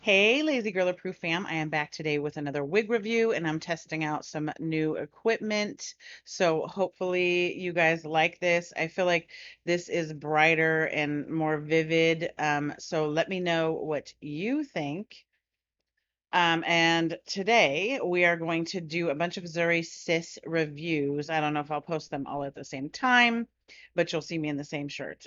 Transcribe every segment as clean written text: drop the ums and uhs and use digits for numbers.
Hey, Lazy Girl Approved fam. I am back today with another wig review and I'm testing out some new equipment. So hopefully you guys like this. I feel like this is brighter and more vivid. So let me know what you think. And today we are going to do a bunch of Zury Sis reviews. I don't know if I'll post them all at the same time, but you'll see me in the same shirt.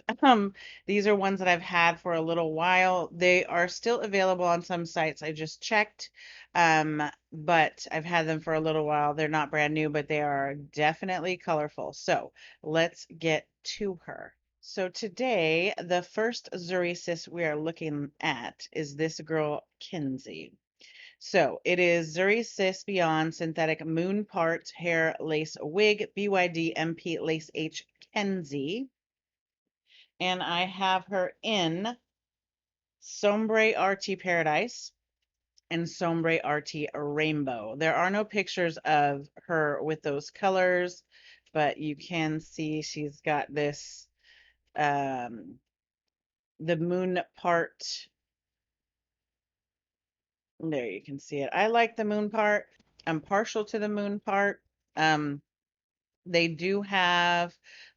These are ones that I've had for a little while. They are still available on some sites. I just checked, but I've had them for a little while. They're not brand new, but they are definitely colorful. So let's get to her. So today, the first Zury Sis we are looking at is this girl, Kenzie. So it is Zury Sis Beyond Synthetic Moon Part Hair Lace Wig, BYD MP Lace H Kenzie. And I have her in Sombre RT Paradise and Sombre RT Rainbow. There are no pictures of her with those colors, but you can see she's got this, the moon part. There you can see it. I like the moon part. I'm partial to the moon part. Um, They do have,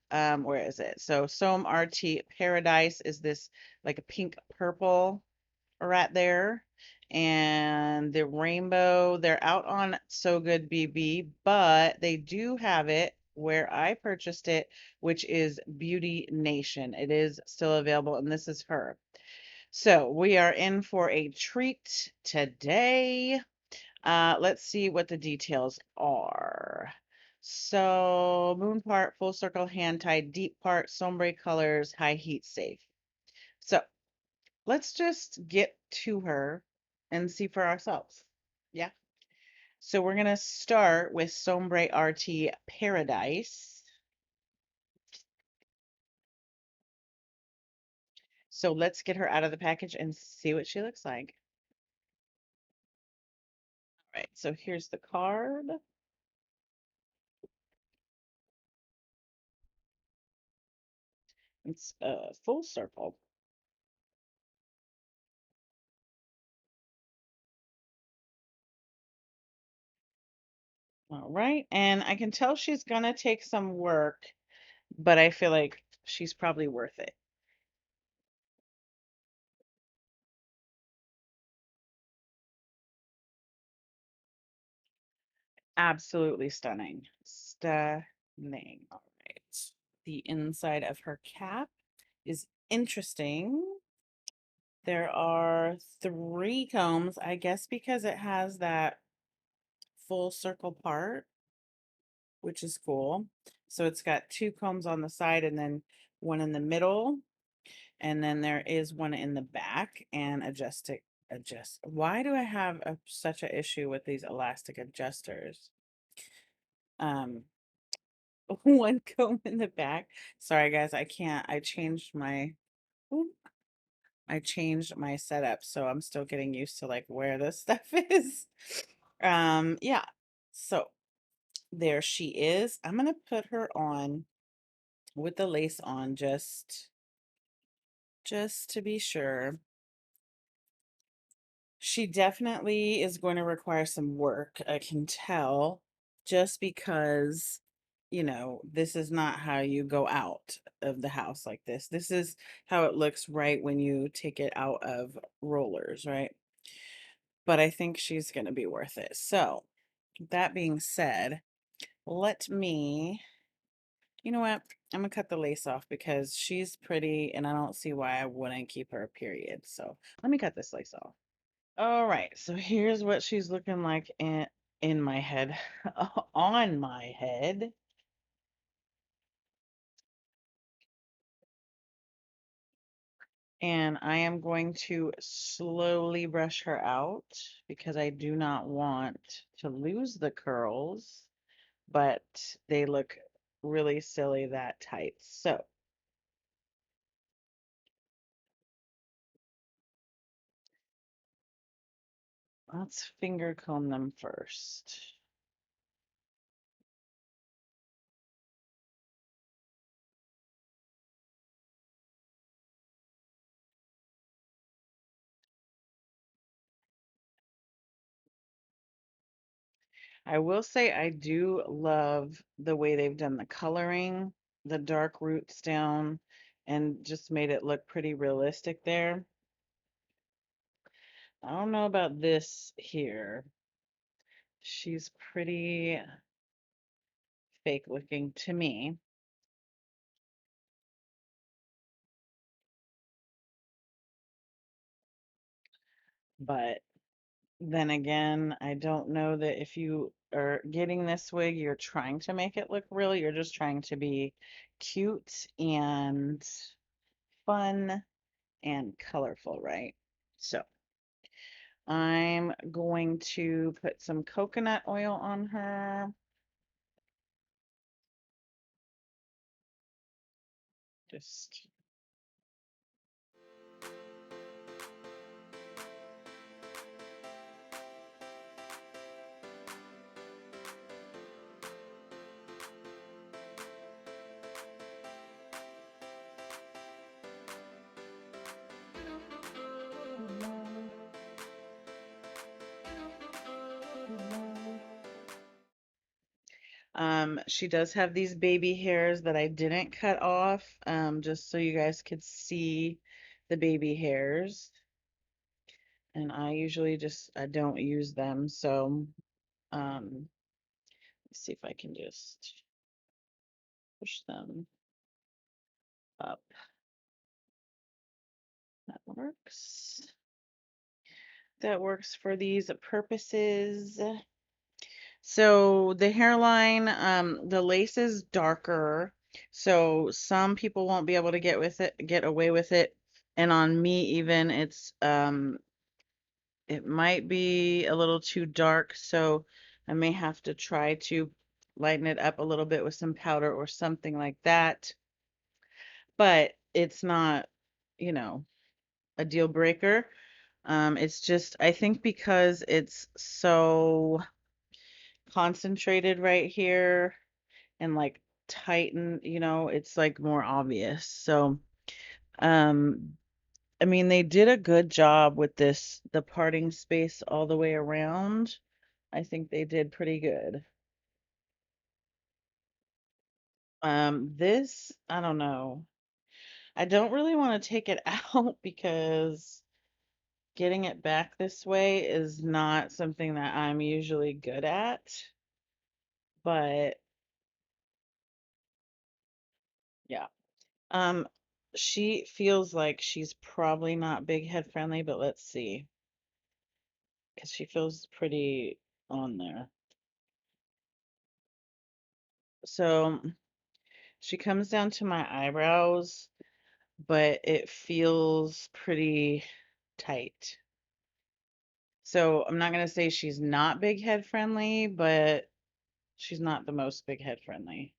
where is it? So SOM RT Paradise is this like a pink purple right there. And the rainbow, they're out on So Good BB, but they do have it where I purchased it, which is Beauty Nation. It is still available, and this is her. So we are in for a treat today. Let's see what the details are. So, moon part, full circle, hand tied, deep part, sombre colors, high heat safe. So, let's just get to her and see for ourselves. Yeah. So, we're going to start with Sombre RT Paradise. So, let's get her out of the package and see what she looks like. All right. So, here's the card. It's a full circle. All right. And I can tell she's gonna take some work, but I feel like she's probably worth it. Absolutely stunning. Stunning. All right. The inside of her cap is interesting. There are three combs, I guess because it has that full circle part, which is cool. So it's got two combs on the side and then one in the middle. And then there is one in the back and adjust. Why do I have such an issue with these elastic adjusters? Um, one comb in the back. Sorry guys, I can't. Oop, I changed my setup, so I'm still getting used to like where this stuff is. Yeah. So there she is. I'm gonna put her on with the lace on just to be sure. She definitely is going to require some work, I can tell, just because, this is not how you go out of the house like this. This is how it looks right when you take it out of rollers, right? But I think she's going to be worth it. So, that being said, let me, you know what? I'm going to cut the lace off because she's pretty and I don't see why I wouldn't keep her, period. So, let me cut this lace off. All right, so here's what she's looking like in my head, on my head. And I am going to slowly brush her out because I do not want to lose the curls, but they look really silly that tight. So let's finger comb them first. I will say I do love the way they've done the coloring, the dark roots down, and just made it look pretty realistic there. I don't know about this here. She's pretty fake looking to me. But then again, I don't know that if you are getting this wig, you're trying to make it look real. You're just trying to be cute and fun and colorful, right? So I'm going to put some coconut oil on her. Just she does have these baby hairs that I didn't cut off, just so you guys could see the baby hairs. And I usually I don't use them, so let's see if I can just push them up. That works. That works for these purposes. So the hairline, the lace is darker, so some people won't be able to get away with it. And on me even, it might be a little too dark, so I may have to try to lighten it up a little bit with some powder or something like that. But it's not, you know, a deal breaker. It's just, I think because it's so concentrated right here and like tighten, it's like more obvious. So, um, I mean, they did a good job with the parting space all the way around. I think they did pretty good. This, I don't know. I don't really want to take it out because getting it back this way is not something that I'm usually good at. But yeah. Um, she feels like she's probably not big head friendly, but let's see. Because she feels pretty on there. So she comes down to my eyebrows, but it feels pretty tight. So I'm not gonna say she's not big head friendly, but she's not the most big head friendly.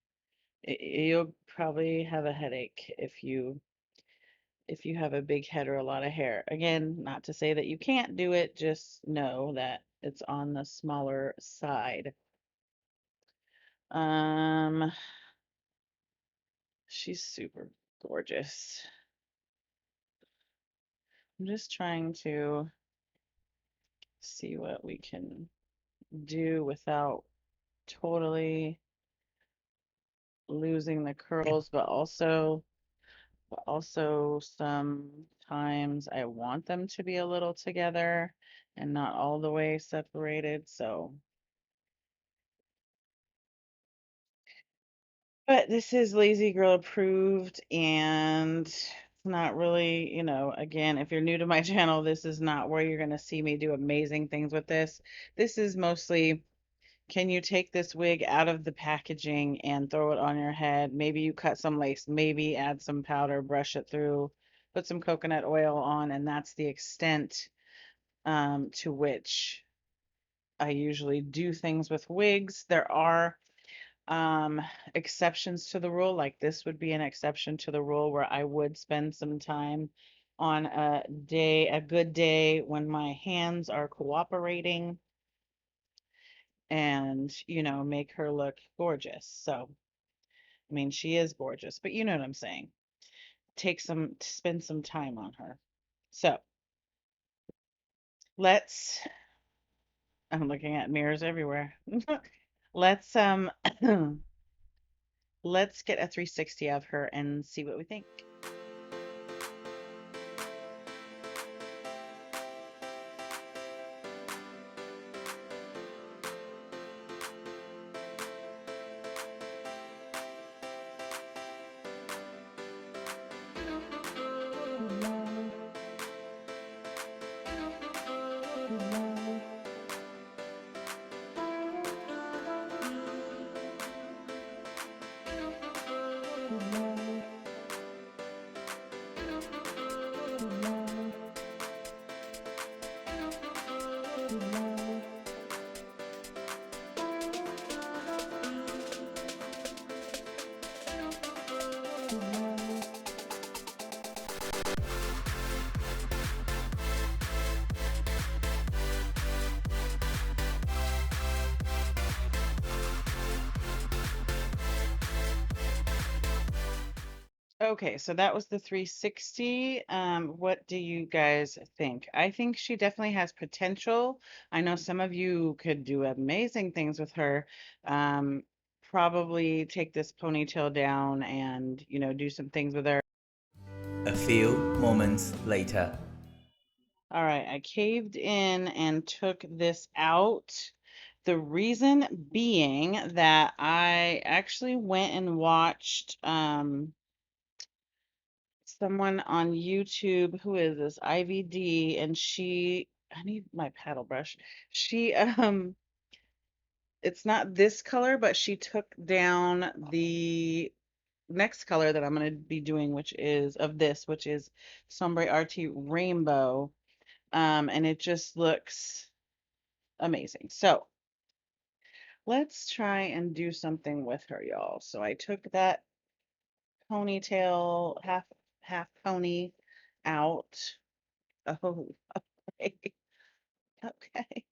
You'll probably have a headache if you have a big head or a lot of hair. Again, not to say that you can't do it, just know that it's on the smaller side. Um, she's super gorgeous. I'm just trying to see what we can do without totally losing the curls, but also sometimes I want them to be a little together and not all the way separated. So, but this is Lazy Girl approved and not really, again, if you're new to my channel, this is not where you're going to see me do amazing things with this. This is mostly, can you take this wig out of the packaging and throw it on your head? Maybe you cut some lace, maybe add some powder, brush it through, put some coconut oil on, and that's the extent to which I usually do things with wigs. There are exceptions to the rule, like this would be an exception to the rule where I would spend some time on a good day when my hands are cooperating and, make her look gorgeous. So, I mean, she is gorgeous, but you know what I'm saying. Spend some time on her. So, let's I'm looking at mirrors everywhere. Let's let's get a 360 of her and see what we think. Okay, so that was the 360. What do you guys think? I think she definitely has potential. I know some of you could do amazing things with her. Um, Probably take this ponytail down and, do some things with her. A few moments later. All right, I caved in and took this out. The reason being that I actually went and watched someone on YouTube. Who is this? IVD, and I need my paddle brush. She it's not this color, but she took down the next color that I'm going to be doing, which is Sombre RT Rainbow. And it just looks amazing. So let's try and do something with her, y'all. So I took that ponytail, half pony out. Oh, okay. Okay.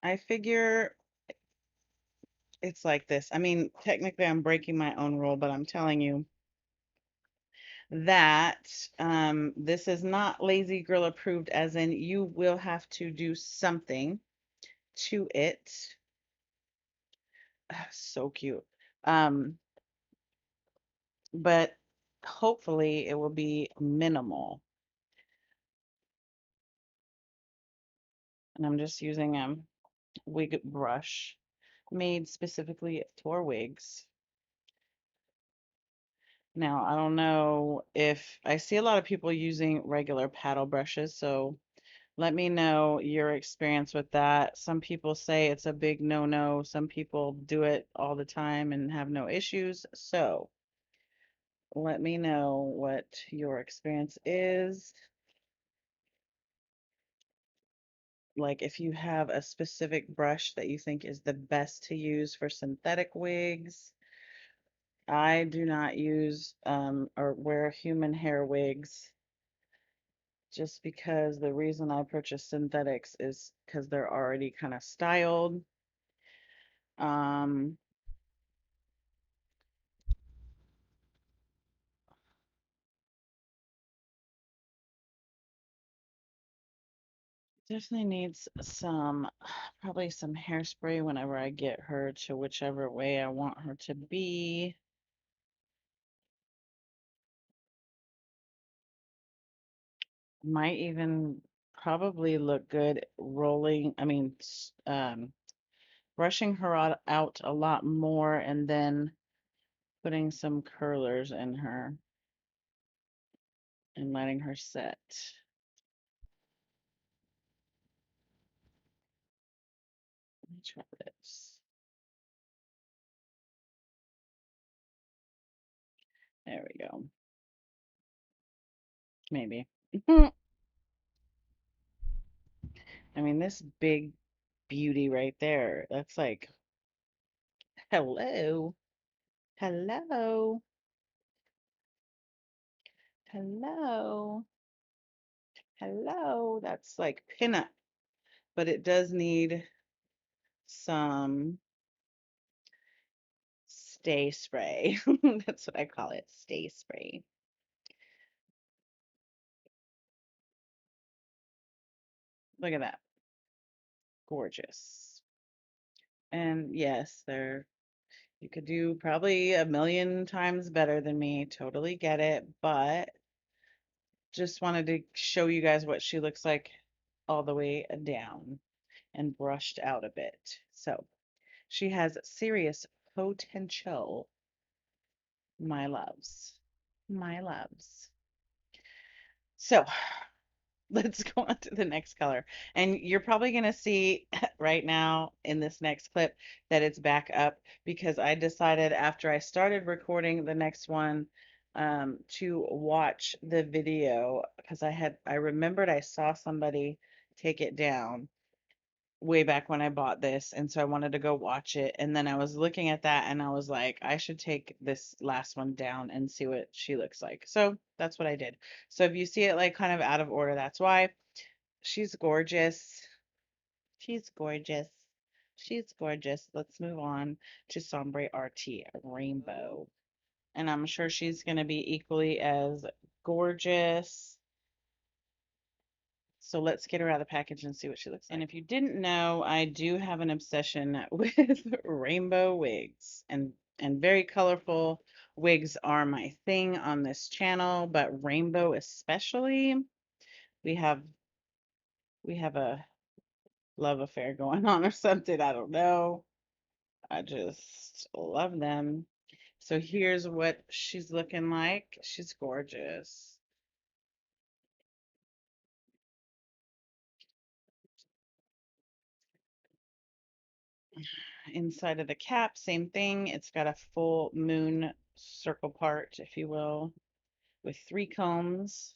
I figure it's like this. I mean, technically I'm breaking my own rule, but I'm telling you that this is not lazy girl approved, as in you will have to do something to it. Ah, so cute. Um, but hopefully it will be minimal. And I'm just using a wig brush made specifically for wigs. Now, I don't know if I see a lot of people using regular paddle brushes, so let me know your experience with that. Some people say it's a big no-no. Some people do it all the time and have no issues. So let me know what your experience is. Like if you have a specific brush that you think is the best to use for synthetic wigs. I do not use or wear human hair wigs just because the reason I purchase synthetics is because they're already kind of styled. Um, Definitely needs some, probably some hairspray whenever I get her to whichever way I want her to be. Might even probably look good brushing her out a lot more and then putting some curlers in her and letting her set. Let me try this. There we go. Maybe. I mean, this big beauty right there, that's like, hello, hello, hello, hello. That's like pinup, but it does need some stay spray. That's what I call it, stay spray. Look at that. Gorgeous. And yes, you could do probably a million times better than me. Totally get it. But just wanted to show you guys what she looks like all the way down and brushed out a bit. So she has serious potential, my loves. My loves. So let's go on to the next color. And you're probably going to see right now in this next clip that it's back up because I decided after I started recording the next one to watch the video because I remembered I saw somebody take it down way back when I bought this, and so I wanted to go watch it. And then I was looking at that and I was like, I should take this last one down and see what she looks like. So that's what I did. So if you see it like kind of out of order, that's why. She's gorgeous. She's gorgeous. She's gorgeous. Let's move on to Sombre RT Rainbow. And I'm sure she's going to be equally as gorgeous. So let's get her out of the package and see what she looks like. And if you didn't know, I do have an obsession with rainbow wigs and very colorful wigs are my thing on this channel, but rainbow especially. We have we have a love affair going on or something. I don't know. I just love them. So here's what she's looking like. She's gorgeous. Inside of the cap, same thing. It's got a full moon circle part, if you will, with 3 combs.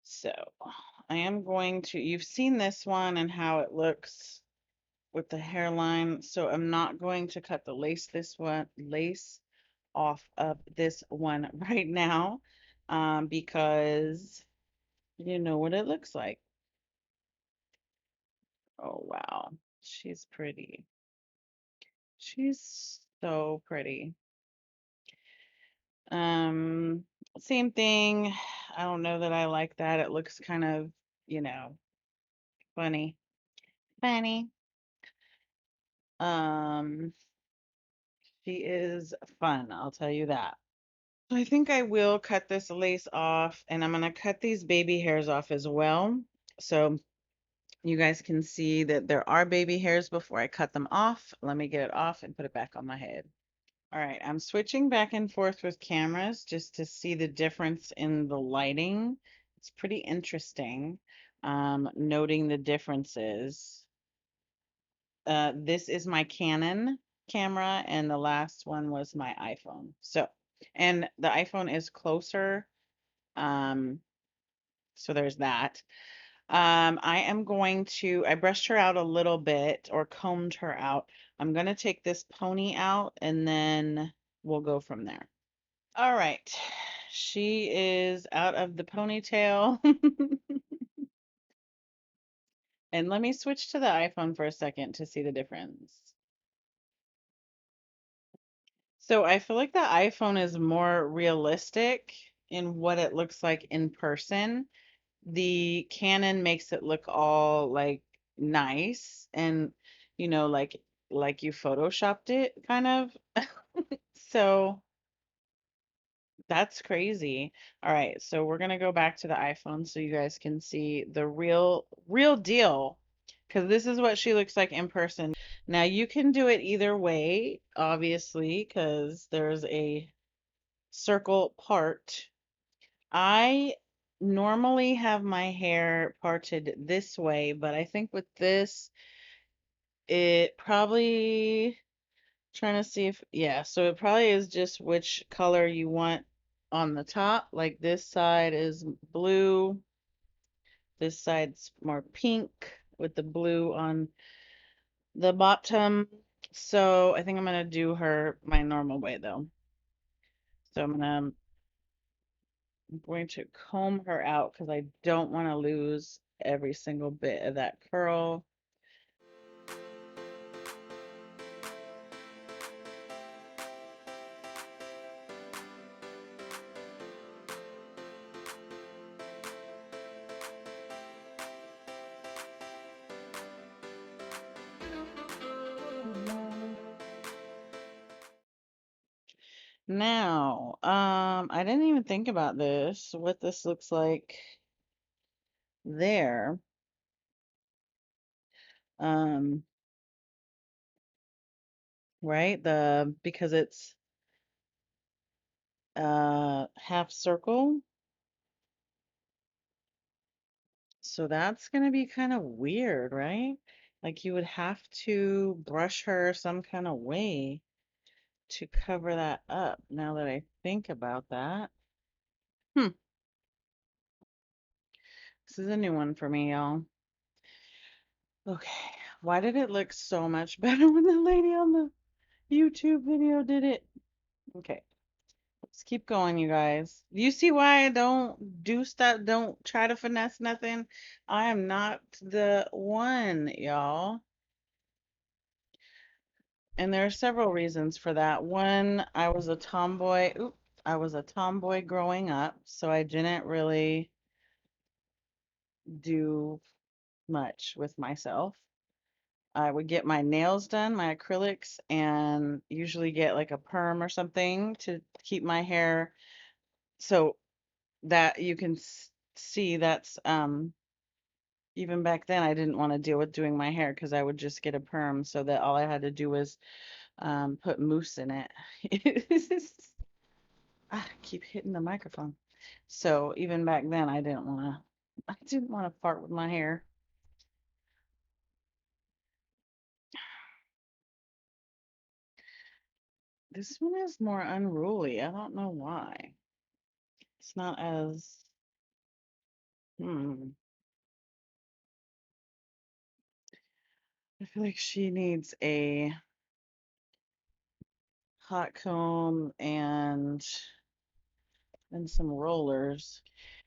So I am going to, you've seen this one and how it looks with the hairline. So I'm not going to cut the lace off of this one right now, because you know what it looks like. Oh, wow. She's pretty. She's so pretty. Um, Same thing. I don't know that I like that. It looks kind of, you know, funny. Funny. Um, she is fun, I'll tell you that. I think I will cut this lace off and I'm gonna cut these baby hairs off as well. So you guys can see that there are baby hairs before I cut them off. Let me get it off and put it back on my head. All right, I'm switching back and forth with cameras just to see the difference in the lighting. It's pretty interesting, noting the differences. This is my Canon camera, and the last one was my iPhone. So, and the iPhone is closer, um, so there's that. I brushed her out a little bit or combed her out. I'm going to take this pony out and then we'll go from there. All right. She is out of the ponytail. And let me switch to the iPhone for a second to see the difference. So I feel like the iPhone is more realistic in what it looks like in person. The Canon makes it look all like nice and like you photoshopped it kind of. So that's crazy. All right, so we're gonna go back to the iPhone so you guys can see the real deal because this is what she looks like in person. Now you can do it either way, obviously, because there's a circle part. I normally have my hair parted this way, but I think with this, it probably trying to see if, yeah, so it probably is just which color you want on the top. Like this side is blue, this side's more pink with the blue on the bottom. So I think I'm gonna do her my normal way though. So I'm going to comb her out because I don't want to lose every single bit of that curl. Now, I didn't even think about this, what this looks like there. Um, right? Because it's half circle. So that's gonna be kind of weird, right? Like you would have to brush her some kind of way to cover that up now that I think about that. Hmm, this is a new one for me, y'all. Okay, why did it look so much better when the lady on the YouTube video did it? Okay, let's keep going, you guys. You see why I don't do stuff, don't try to finesse nothing? I am not the one, y'all. And there are several reasons for that. One, I was a tomboy. Oop, I was a tomboy growing up, so I didn't really do much with myself. I would get my nails done, my acrylics, and usually get like a perm or something to keep my hair. So that you can see that's even back then I didn't want to deal with doing my hair because I would just get a perm so that all I had to do was put mousse in it. I keep hitting the microphone. So even back then I didn't want to fart with my hair. This one is more unruly. I don't know why. It's not as, hmm. I feel like she needs a hot comb and some rollers.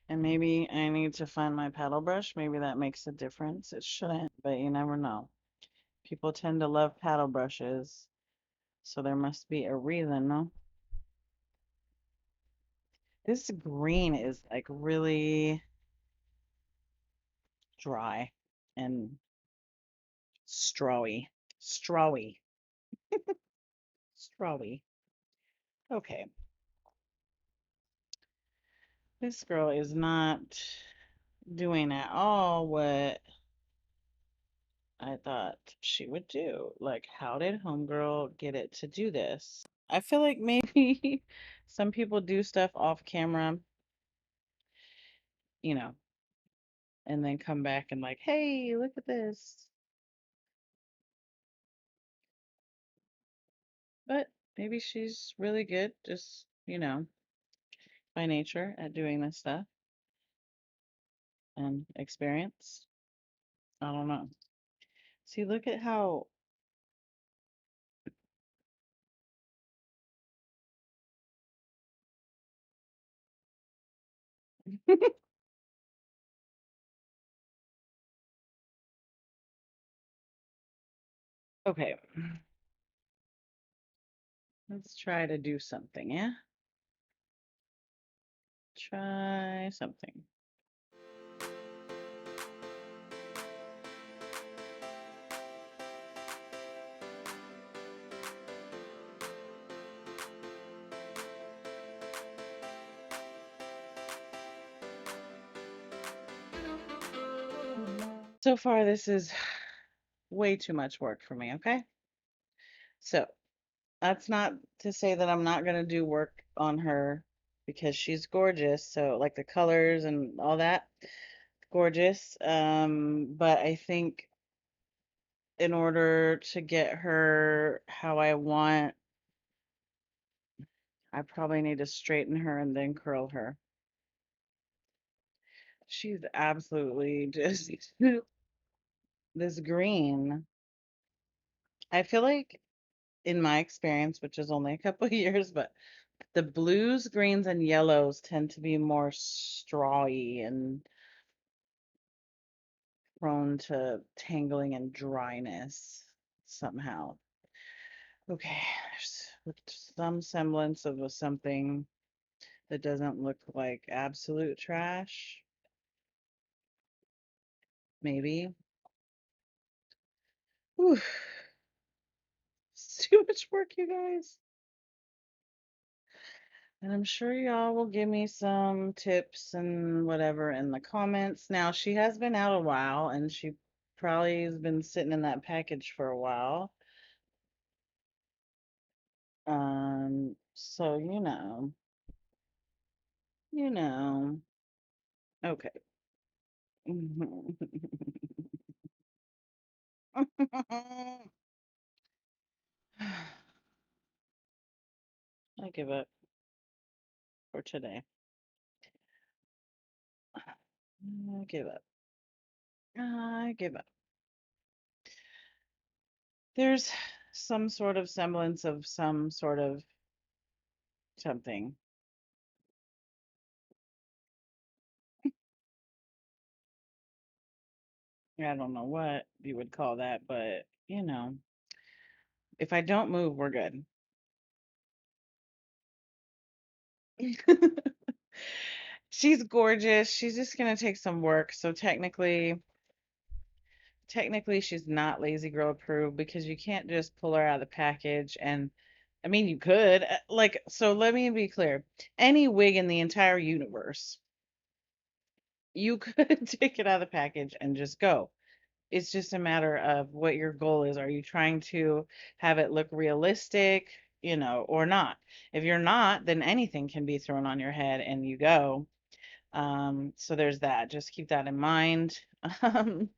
And maybe I need to find my paddle brush. Maybe that makes a difference. It shouldn't, but you never know. People tend to love paddle brushes, so there must be a reason, no? This green is like really dry and strawy. Strawy. Strawy. Okay. This girl is not doing at all what I thought she would do. Like, how did Homegirl get it to do this? I feel like maybe some people do stuff off camera, you know, and then come back and like, hey, look at this. But maybe she's really good, just, by nature at doing this stuff and experience. I don't know. See, look at how. Okay, let's try to do something, yeah? Try something. So far, this is way too much work for me, okay? So, that's not to say that I'm not gonna do work on her because she's gorgeous. So, like the colors and all that, gorgeous. But I think in order to get her how I want, I probably need to straighten her and then curl her. She's absolutely just this green. I feel like in my experience, which is only a couple of years, but the blues, greens, and yellows tend to be more strawy and prone to tangling and dryness somehow. Okay, with some semblance of something that doesn't look like absolute trash, maybe. Whew, it's too much work, you guys. And I'm sure y'all will give me some tips and whatever in the comments. Now, she has been out a while and she probably has been sitting in that package for a while. So you know. Okay. I give up for today. I give up. I give up. There's some sort of semblance of some sort of something. I don't know what you would call that, but if I don't move, we're good. She's gorgeous. She's just gonna take some work. So technically she's not lazy girl approved because you can't just pull her out of the package and I mean you could like so let me be clear. Any wig in the entire universe, you could take it out of the package and just go. It's just a matter of what your goal is. Are you trying to have it look realistic, or not? If you're not, then anything can be thrown on your head and you go. So there's that. Just keep that in mind. Um,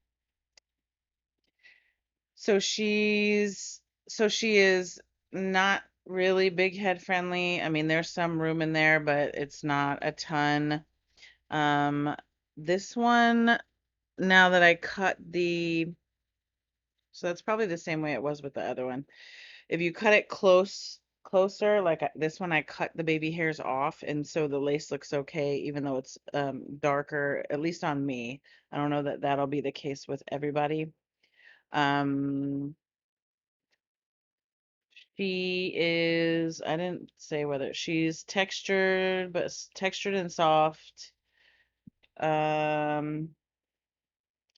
so she is not really big head friendly. I mean, there's some room in there, but it's not a ton. Um, this one, now that I cut so that's probably the same way it was with the other one. If you cut it closer, like this one, I cut the baby hairs off, and so the lace looks okay, even though it's darker, at least on me. I don't know that that'll be the case with everybody. Um, I didn't say whether she's textured, but textured and soft. Um,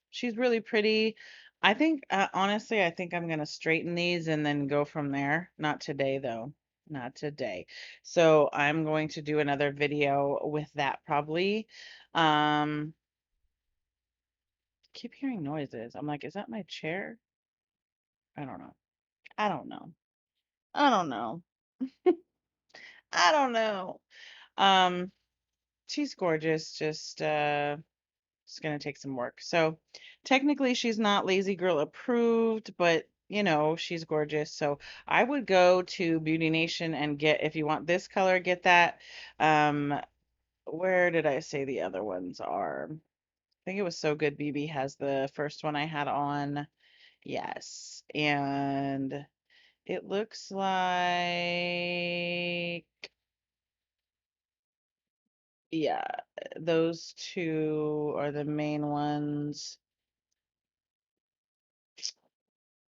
she's really pretty. I think, honestly, I think I'm gonna straighten these and then go from there. Not today, though. Not today. So I'm going to do another video with that probably. Um, keep hearing noises. I'm like, is that my chair? I don't know. I don't know. I don't know. I don't know. Um, she's gorgeous. Just it's gonna take some work. So technically she's not lazy girl approved, but she's gorgeous. So I would go to Beauty Nation and get, if you want this color, get that. Um, where did I say the other ones are? I think it was So Good BB has the first one I had on. Yes. And it looks like, yeah, those two are the main ones.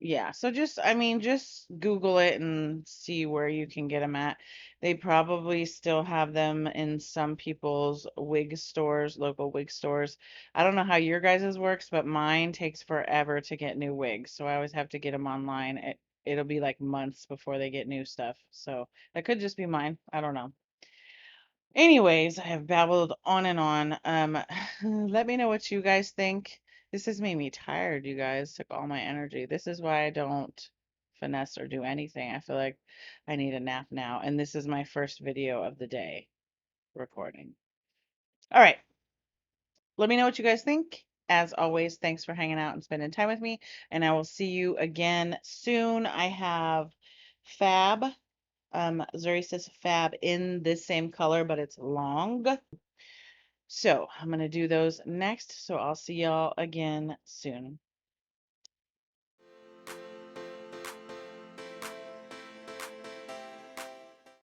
Yeah, so I mean, just Google it and see where you can get them at. They probably still have them in some people's wig stores, local wig stores. I don't know how your guys's works, but mine takes forever to get new wigs, so I always have to get them online. It'll be like months before they get new stuff. So that could just be mine. I don't know. Anyways, I have babbled on and on. Let me know what you guys think. This has made me tired, you guys. Took all my energy. This is why I don't finesse or do anything. I feel like I need a nap now. And this is my first video of the day recording. All right. Let me know what you guys think. As always, thanks for hanging out and spending time with me. And I will see you again soon. I have Fab, Zury Sis Fab in this same color, but it's long. So I'm going to do those next. So I'll see y'all again soon.